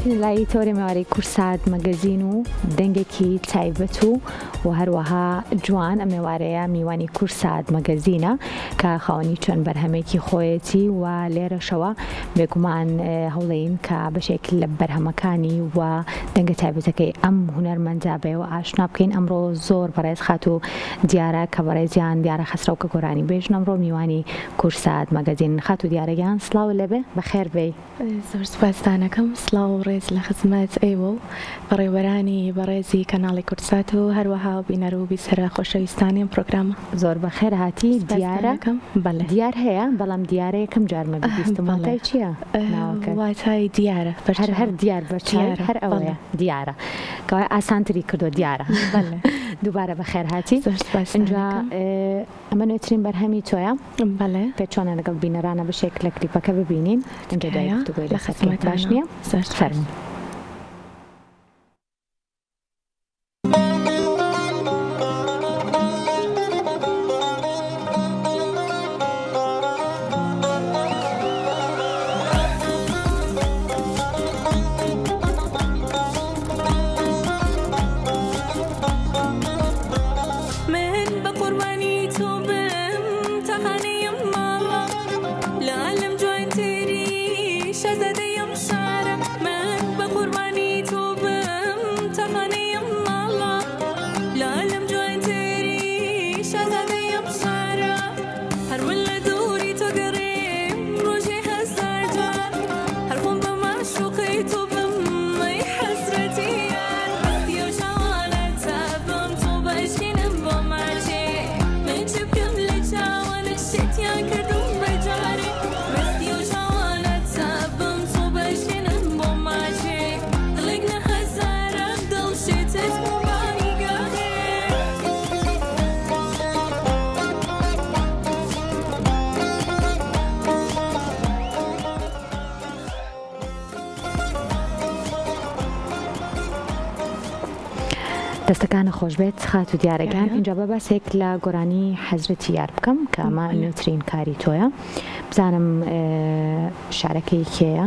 لای تۆری مێوارەی کورسات مەگەزین و دەنگێکی تایبەت و هەروەها جوان ئەم میوانەیە میوانی کورسات مەگەزینە کە خاوەنی چەند بەرهەمێکی خۆیەتی و لێرەشەوە بێگومان هەوڵەین کە بەشێک لە بەرهەمەکانی و دەنگە تایبەتەکەی ئەم هونەرمەندە بێەوە ئاشنا بکەین. ئەمڕۆ زۆر بەڕێز خات و دیارە کە بەڕێزیان دیارە خەسرە و کە گۆرانی بێژن ئەمڕۆ میوانی کورسات مەگەزین خات و دیارەگیان سڵاو لەبێ بەخێر بێ. زۆر سوپاسدانەکەم سڵاو و ڕێز لە خزمەت ئێوە و بەڕێوەرانی بەڕێزی کەناڵی کورسات و هەروەها بینەر و بیسەرە خۆشەویستانی پرۆگرامە. زۆر بەخێر هاتی. دیارەکەم بەڵێ دیار هەیە بەڵام دیارە یەکەم جارمە بیستم واتای چییە؟ واتای دیارە هەر دیار بەرچیار هەر ئەوەیە دیارە کەوای ئاسانتری کردو دیارە. دووبارە بەخێر هاتی. اینجا ئەمە نوێترین بەرهەمی تۆیە؟ بەڵێ پێچۆنە لەگەڵ بینەرانە بشێک لە کلیپەکە ببینین اینجا دایگفتوگۆی لە خزمەت باش نییە؟ فەرموو. دەستەکانە خۆش بێت خات و دیارەکان. اینجا بە باسێک لە گۆرانی حەزرەتی یار بکەم کە ئەمە نوێترین کاری تۆیە. بزانم شارەکەی کێیە؟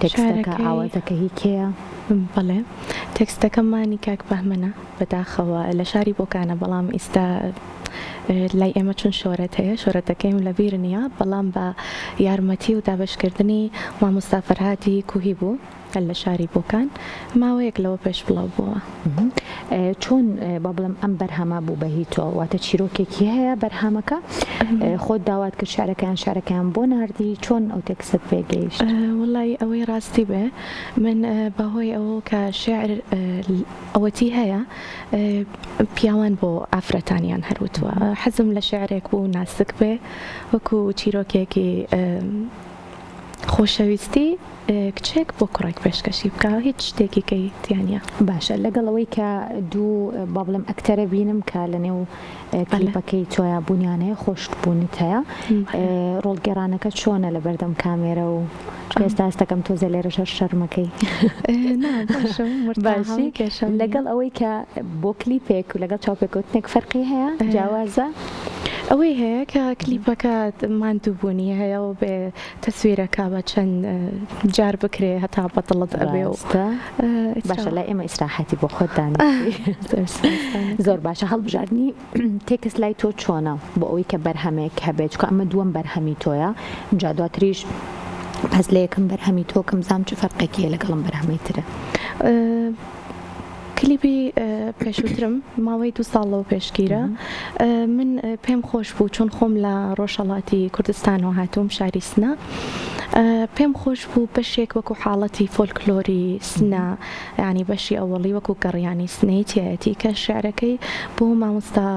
تێکستەکە ئاوازەکە هی کێیە؟ بەڵێ تێکستەکەمانی کاک بەهمەنە بەداخەوە لە شاری بۆکانە بەڵام ئێستا لای ئێمە چون شۆرەت هەیە شۆرەتەکەیم لە بیر نییە بەڵام بە یارمەتی و دابشکردنی مامۆستا فەرهادی کوهی بوو لە شاری بۆکان ماوەیەک لەوە پێش بڵاو بووە. چۆن با بڵم ئەم بەرهەمە بوو بەهی تۆ واتە چیرۆکێکی هەیە بەرهەمەکە خۆت داوات کرد شارەکان بۆ ناردی چۆن ئەو تێکست پێگەیشت؟ وڵی ئەوەی ڕاستی بێ من بەهۆی ئەوە کە شێعر ئەوەتی هەیە پیاوان بۆ ئافرەتانیان هەروتووە حەزم لە شێعرێک بوو ناسک بێ وەکو چیرۆکێکی خۆشەویستی کچێک بۆ کوڕێک پێشکەشی بکە هیچ شتێکی کەیتیانە. باشە لەگەڵەوەی کە دوو با بڵم ئەکتەرە بینم کە لە نێو کلیپەکەی تۆیە بوونیانەیە خۆشت بوونیت هەیە ڕۆڵگەڕانەکە چۆنە لە بەردەم کامێرە و ئێستا ئەستەکەم تۆزە لێرەشە شەرمەکەی باشی لەگەڵ ئەوەی کە بۆ کلیپێک و لەگەڵ چاوپێکوتنێک فەرقی هەیە جیاوازە؟ ئەوەی هەیە کە کلیپەکە ماندووبوونی هەیە و بێ تەسویرەکە بە چەند جار بکرێ هەتا بەتڵت ئەبێ و باشە لای ئێمە ئیسراحەتی بۆ خۆتدانی زۆر باشە هەڵبژاردننی تێکست لای تۆ چۆنە بۆ ئەوەی کە بەرهەمێک هەبێت چکە ئەمە دووەم بەرهەمی تۆیە جا دواتریش پەس لە یەکەم بەرهەمی تۆ کەم زام چ فەرقێکیە لەگەڵم بەرهەمەی ترە؟ کلیپی پێشووترم ماوەی 2 ساڵەوە پێشگیرە من پێم خۆش بوو چون خۆم لە ڕۆژهەڵاتی کوردستانەوە هاتووم شاری سنە پێم خۆش بوو بەشێک وەکو حاڵەتی فۆلکلۆری سنە ینی بەشی ئەوەڵی وەکو گەڕیانی سنەیەتی کە شعرەکەی بۆ مامۆستا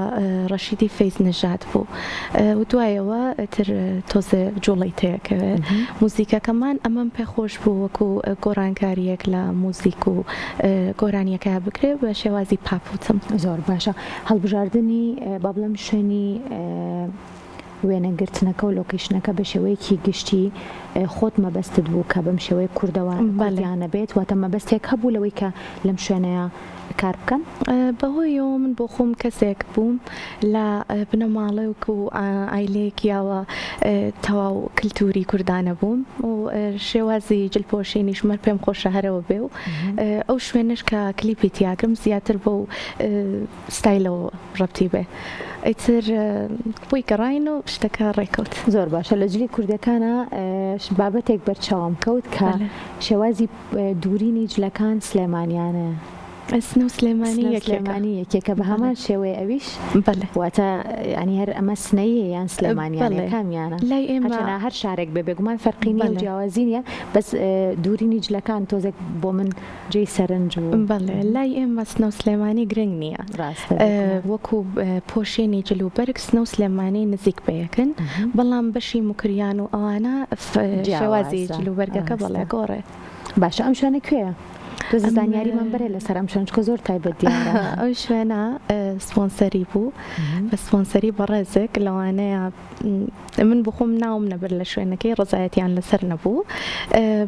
ڕەشیدی فەیز نەژاد بوو و دوایەوە تر تۆزە جوڵی تەیەکەوێت موزیکەکەمان ئەمەم پێ خۆش بوو وەکو گۆڕانکاریەک لە موزیک و گۆرانیەکە بکرێ بە شێوازی پاپوتم. زۆر باشە هەڵبژاردننی با بڵم شوێنی وێنەگرتنەکە و لۆکیشنەکە بە شێوەیەکی گشتی خۆت مەبەستت بوو کە بەم شێوەیە کوردیانە بێت واتە مەبەستێک هەبوو لەوەی کە لەم شوێنەیە کار بکەن بەهۆیەوە من بۆ خۆم کەسێک بووم لە بنەماڵەیەک و ئایلەیەکیاوە تەواو کللتوری کوردانە بووم و شێوازی جلپۆشینیشمە پێم خۆشە هەرەوە بێ و ئەو شوێنش کە کلیپی تیاگرم زیاتر بۆ ستایلەوە ڕەبتی بێ ئیتر بۆی گەڕاین و شتەکە ڕێکەوت زۆر باشە لە جلی کوردەکانە بابەتێک بەرچاوم کەوت کە شێوازی دوورینی جلەکان سلێمانیانە سنە سلێمانی یەکێکە بە هەمان شێوەیە ئەویش واتە ینی هەر ئەمە سنەیە یان سلێمانیانە کامیانە لای ئێمە هەر شارێک بێ بێگومان فەرقینی و جیاوازینە بەس دوورینی جلەکان تۆزێک بۆ من جێی سەرنج و بەڵێ لای ئێمە سنە سلێمانی گرنگ نییە وەکو پۆشێنی جلوبەرگ سنە سلێمانی نزیک بەیەکن بەڵام بەشی مکریان و ئەوانە شێوازی جلوبەرگەکە بەڵێ گۆڕێ باشە ئەم شوێنە کوێیە؟ زانیاریمان بەرێ لەسەر ئەم شوێنچکە زۆر تایبەت دیارە ئەو شوێنە سپۆنسەری بوو بە سپۆنسەری بەڕێزێک لەوانەیە من بخۆم ناوم نەبەر لە شوێنەکەی ڕزایەتیان لەسەر نەبوو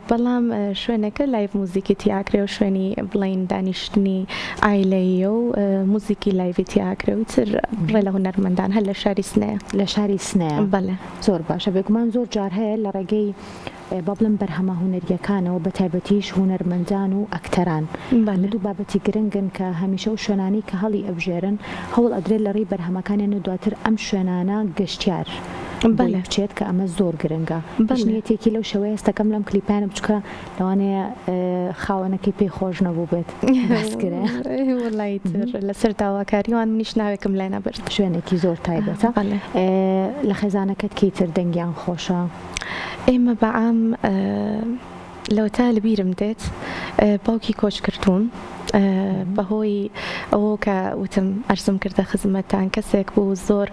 بەڵام شوێنەکە لایڤ موزیکی تیاکرێ و شوێنی بڵین دانیشتنی ئایلەیە و موزیکی لایڤی تیاکرێ و تر بڕێ لە هونەرمەندان هەر لە شاری سنەیە لە شاری سنەیە بەڵێ زۆر باشە بێگومان زۆر جار هەیە لە ڕێگەی با بڵم بەرهەمە هونەریەکانەوە بە تایبەتیش هونەرمەندان و ئەکتەران دوو بابەتی گرنگن کە هەمیشە و شوێنانی کە هەڵی ئەبژێرن هەوڵ ئەدرێت لە ڕێی بەرهەمەکانیان دواتر ئەم شوێنانە گەشتیار بچێت کە ئەمە زۆر گرنگە بەشنیەتێکی لەو شەوەیە ئێستەکەم لەم کلیپانە بچکە لەوانەیە خاوەنەکەی پێی خۆش نەبوو بێت لەسەر داواکاریوان منیش ناوێکم لای نەبرد شوێنێکی زۆر تایبەتە لە خێزانەکەت کەیتر دەنگیان خۆشە ئێمە بەعام لەوە تا لەبیرم دێت باوکی کۆچ کردوون بەهۆی ئەوە کە وتم ئەرزم کردە خزمەتان کەسێک بوو زۆر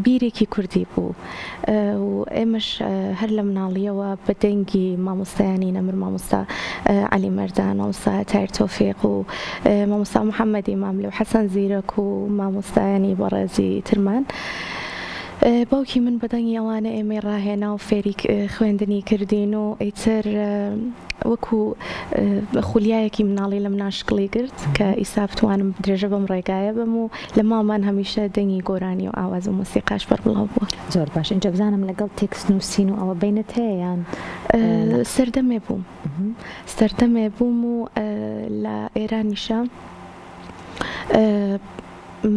بیرێکی کوردی بوو و ئێمەش هەر لە مناڵیەوە بە دەنگی مامۆستایانی نەمر مامۆستا عەلی مەردان مامۆستا تایر تۆفیق و مامۆستا محەممەدی ماملێ و حەسەن زیرەک و مامۆستایانی بەڕێزی ترمان باوکی من بەدەنگی ئەوانە ئێمەی ڕاهێنا و فێری خوێندنی کردین و ئیتر وەکو خولیایەکی مناڵی لەم ناشکڵی کرد کە ئیسا بتوانم درێژە بەم ڕێگایە بم و لە مامان هەمیشە دەنگی گۆرانی و ئاواز و مۆسیقاش بەربڵاو بووە زۆر باش اینجا بزانم لەگەڵ تێکست نووسین و ئەوە بینت هەیە یان سەردەمێ بووم و لە ئێرانیشە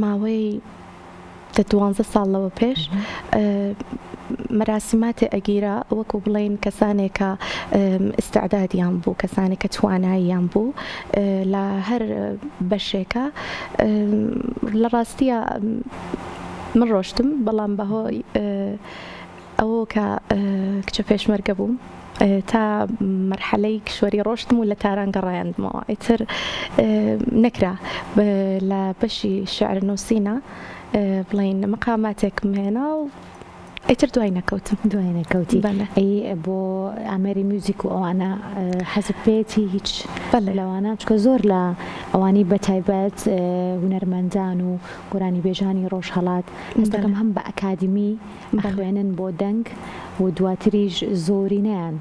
ماوەی 12 ساڵ لەوە پێش مەراسیماتی ئەگیرە وەکو بڵین کەسانێکە ئستعدادیان بوو کەسانێکە تواناییان بوو لە هەر بەشێکە لە ڕاستیە من ڕۆشتم بەڵام بەهۆی ئەوە کە کچە پێشمەرگە بووم تا مەرحەلەی کشوەری ڕۆشتم و لە تاران گەڕایاندمەوە ئیتر نەکرا لە بەشی شعر نووسینە بڵین مەقاماتێکم هێنا و ئیتر دوای نەکەوتی ئەی بۆ ئامێری میوزیک و ئەوانە حەزت پێێتی هیچ لەوانە چکە زۆر لە ئەوانی بەتایبەت هونەرمەندان و گۆرانی بێژانی ڕۆژهەڵات هەست دەکەم هەم بە ئەکادمی خوێنن بۆ دەنگ و دواتریش زۆرینەیان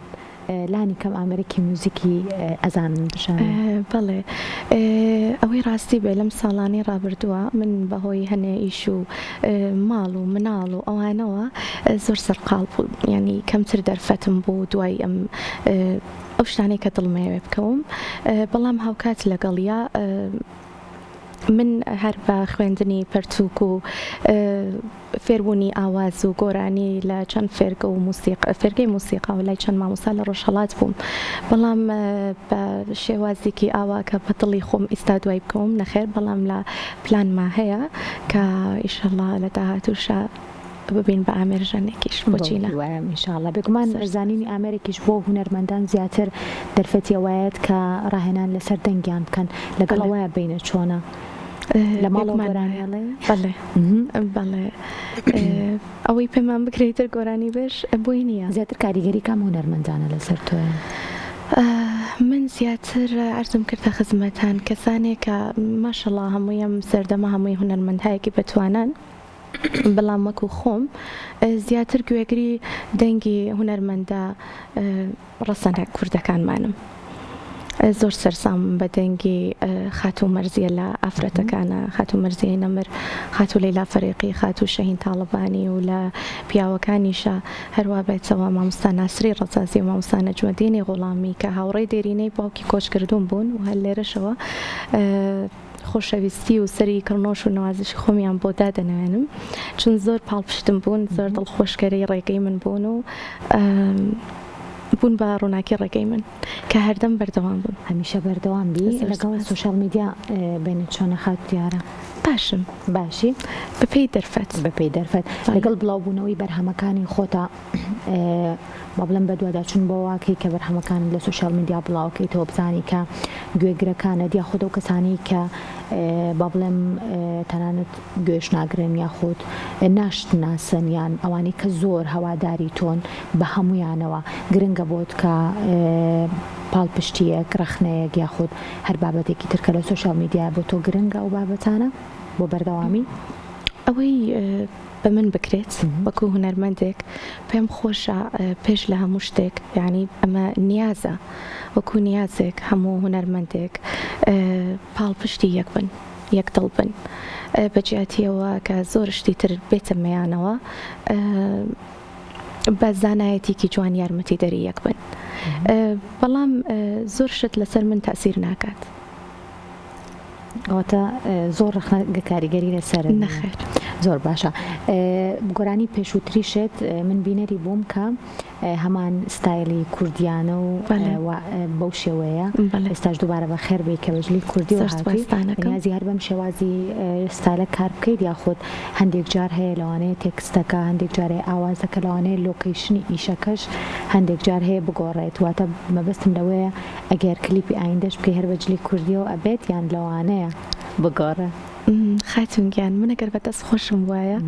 لانی کەم ئامێرێکی موزیکی ئەزانن بشان بەڵێ ئەوەی ڕاستی بێ لەم ساڵانی ڕابردووە من بەهۆی هەنێ ئیش و ماڵ و مناڵ و ئەوانەوە زۆر سەرقاڵ بوو ینی کەمتر دەرفەتم بوو دوای ئەم ئەو شتانەی کە دڵمەوێ بکەوم بەڵام هاوکات لەگەڵیا من هەر بە خوێندنی پەرتووک و فێربوونی ئاواز و گۆرانی لە چەند فێرگە و فێرگەی موسیقا و لای چەند مامۆستا لە ڕۆژهەڵات بووم بەڵام بە شێوازێکی ئاوا کە بە دڵی خۆم ئێستا دوای بکەوم نەخێر بەڵام لە پلانما هەیە کە ئیشەڵڵا لە داهاتووشە ببین بە ئامێرژانێکیش بۆچینە ئینشاءڵڵا بێگومان زانینی ئامێرێکیش بۆ هونەرمەندان زیاتر دەرفەتیەوەیەت کە ڕاهێنان لەسەر دەنگیان بکەن لەگەڵەوەیە بینە چۆنە لە ماڵۆگۆرانیڵێ بەڵێ ئەوەی پێمان بکرێتتر گۆرانی بێش بۆی نییە زیاتر کاریگەری کام هونەرمەندانە لەسەر تۆە من زیاتر ئەرزم کردە خزمەتان کەسانێک کە ماشەڵڵا هەموویەم سەردەمە هەمووی هونەرمەندهایەکی بەتوانن بەڵام وەکو خۆم زیاتر گوێگری دەنگی هونەرمەندە ڕەسەنە کوردەکانمانم. زۆر سەرسام بە دەنگی خاتوو مەرزیە لە ئافرەتەکانە، خاتوو مەرزیە نەمر، خاتوو لەیلا فەریقی، خاتوو شەهین تاڵبانی و لە پیاوەکانیشە هەروە بێتەوە مامۆستا ناسری ڕەزازی و مامۆستا نەجمەدینی غوڵامی کە هاوڕێی دێرینەی باوکی کۆچکردوون بوون و هەر لێرەشەوە خۆشەویستی و سەری کڕنۆش و نوازشی خۆمیان بۆ دادەنوێنم، چون زۆر پاڵپشتم بوون، زۆر دڵخۆشکەرەی ڕێگەی من بوون و بوون بە ڕووناکی ڕێگەی من کە هەردەم بەردەوام بوون. هەمیشە بەردەوام بی. لەگەڵ سوشال میدیا بینت چۆنە خات دیارە؟ باشم. باشی؟ بەپێی دەرفەت. بەپێی دەرفەت. لەگەڵ بڵاوبوونەوەی بەرهەمەکانی خۆتە با بڵێم بە دوواداچوون بۆ واکەی کە بەرهەمەکان لە سوشال میدیا بڵاوکەیتەوە بزانی کە گوێگرەکانە یا خودە و کەسانی کە با بڵێم تەنانەت گوێش ناگرن یاخود ناشناسن یان ئەوانەی کە زۆر هەواداری تۆن بە هەمویانەوە گرنگە بۆت کە پاڵپشتیەک ڕەخنەیەک یاخود هەر بابەتێکی ترکە لە سوشال میدیا بۆ تۆ گرنگە ئەو بابەتانە بۆ بەردەوامی؟ ئەوەی بە من بکرێت وەکو هونەرمەندێک پێم خۆشە پێش لە هەموو شتێک، یعنی ئەمە نیازە وەکو نیازێک هەموو هونەرمەندێک پاڵپشتی یەک بن، یەک دڵ بن، بەجیاتیەوە کە زۆر شتی تر بێتە مەیانەوە بە زانایەتێکی جوان یارمەتی دەری یەک بن. بەڵام زۆر شت لەسەر من تەئسیر ناکات. ئەوەتە زۆر ڕەخنە کاریگەری لەسەر نەخێر. زۆر باشە. گۆرانی پێشووتریشت من بینەری بووم کە هەمان ستایلی کوردیانە و بەو شێوەیە ئێستاش دووبارە بە خێر بێ کە بەجلی کوردی و هاتی هەر بەم شێوازی ستایلە کار بکەیت یاخود هەندێک جار هەیە لەوانەیە تێکستەکە، هەندێک جارێ ئاوازەکە، لەوانەیە لۆکەیشنی ئیشەکەش هەندێک جار هەیە بگۆڕێت. واتە مەبەستم لەوەیە ئەگەر کلیپی ئایندەش بکەی هەر بەجلی کوردیەوە ئەبێت یان لەوانەیە بگۆڕێ؟ خاتونگیان من ئەگەر بەدەست خۆشم وایە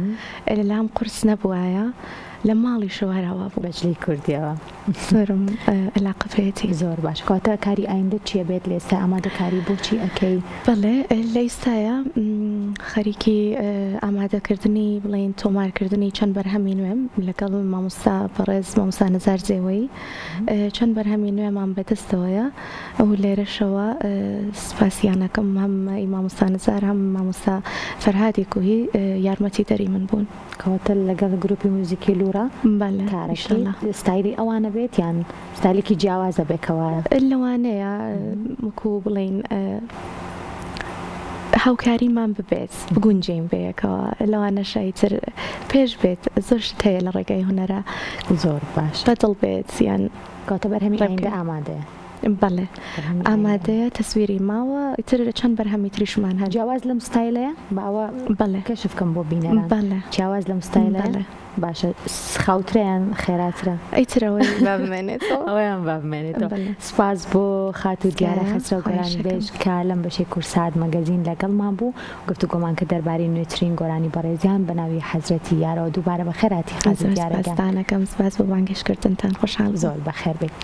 لەلام قورس نەبوایە لە ماڵی شوهرەوە بوو بەجلی کوردیەوە زۆرم علاقە پێێتی. زۆر باش. کاتە کاری ئایندە چیە بێت لە ئێستا ئامادەکاری بۆچی ئەەکەی؟ بەڵێ لە ئێستایە خەریکی ئامادەکردنی بڵێن تۆمارکردنی چەند بەرهەمی نوێم لەگەڵ مامۆستا بەڕێز مامۆستا نەزار جێوەی چەند بەرهەمی نوێمان بەدەستەوەیە ئەو لێرەشەوە سپاسیانەکەم هەم مامۆستا نەزار هەم مامۆستا فەرهادی کوهی یارمەتی دەری من بوون. کەواتە لەگەڵ گروپی موزیکی لورا کارەکەی ستایلی ئەوانە بێت یان ستایلێکی جیاوازە بێکەوە؟ لەوانەیە وەکو بڵێن هاوکاریمان ببێت بگونجین بەیەکەوە، لەوانە شایتر پێش بێت زۆر شت هەیە لە ڕێگەی هونەرە. زۆر باش. بەدڵ بێت یان کاتە بەرهەمی ئایندە ئامادەیە؟ بەڵێ ئامادەیە، تەسویری ماوە، ئیتر چەند بەرهەمی تریشمان هەن. جیاواز لەم ستایلەیە باوە بەڵێ کەشف بکەم بۆ بینەران. بەڵێ جیاواز لەم ستایلەیە؟ باشە. خاوترەیان خێراترە؟ ئیترەوەی بابمێنێتەوە ئەویان بابمێنێتەوە. سپاس بۆ خات و دیارە خەسرە و گۆرانی بێژ کە لەم بەشەی کورسات مەگەزین لەگەڵمان بوو گفتوگۆمان کە دەربارەی نوێترین گۆرانی بەڕێزیان بە ناوی حەزرەتی یارەوە. دووبارە بە خێراتی خات و دیارەکەم. سپاس بۆ بانگێشکردنتان. خۆشحاڵ. زۆر بەخێر بێت.